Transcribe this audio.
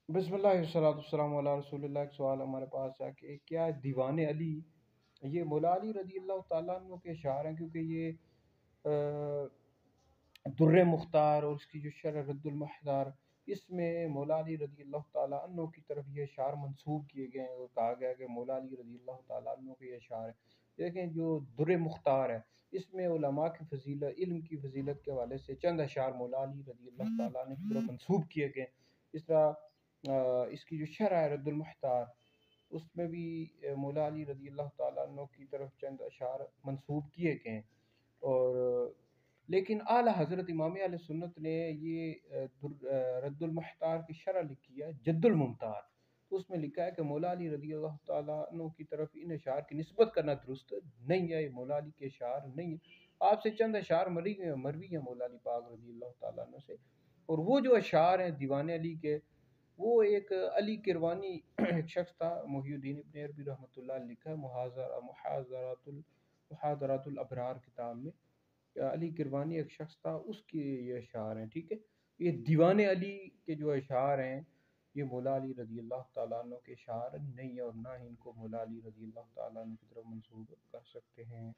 بسم اللہ والصلاۃ والسلام علی رسول اللہ۔ ایک سوال ہمارے پاس ہے کہ کیا دیوان علی یہ مولا علی رضی اللہ تعالیٰ عنہ کے اشعار ہیں؟ کیونکہ یہ در مختار اور اس کی جو شرح رد المحتار، اس میں مولا علی رضی اللہ تعالیٰ عنہ کی طرف یہ اشعار منسوب کیے گئے ہیں اور کہا گیا ہے کہ مولا علی رضی اللہ تعالیٰ عنہ کے یہ اشعار ہیں۔ دیکھیں جو در مختار ہے، اس میں علماء کی فضیلت، علم کی فضیلت کے حوالے سے چند اشعار مولا علی رضی اللہ تعالیٰ عنہ کی طرف منسوب کیے گئے ہیں۔ اس طرح اس کی جو شرح ہے رد المحتار، اس میں بھی مولا علی رضی اللہ تعالیٰ عنہ کی طرف چند اشعار منسوب کیے گئے ہیں۔ اور لیکن اعلیٰ حضرت امام علیہ سنت نے یہ رد المحتار کی شرح لکھی ہے جد الممتار، تو اس میں لکھا ہے کہ مولا علی رضی اللہ تعالیٰ عنہ کی طرف ان اشعار کی نسبت کرنا درست نہیں ہے، یہ مولا علی کے اشعار نہیں ہیں۔ آپ سے چند اشعار مروی ہیں مولا علی پاک رضی اللہ تعالیٰ عنہ سے، اور وہ جو اشعار ہیں دیوان علی کے، وہ ایک علی کروانی ایک شخص تھا، محی الدین ابن عربی رحمۃ اللہ علیہ لکھا ہے محاضرات الابرار کتاب میں، علی کروانی ایک شخص تھا، اس کی یہ اشعار ہیں، ٹھیک ہے۔ یہ دیوان علی کے جو اشعار ہیں یہ مولا علی رضی اللہ تعالیٰ عنہ کے اشعار نہیں ہے، اور نہ ہی ان کو مولا علی رضی اللہ تعالیٰ عنہ کی طرف منسوب کر سکتے ہیں۔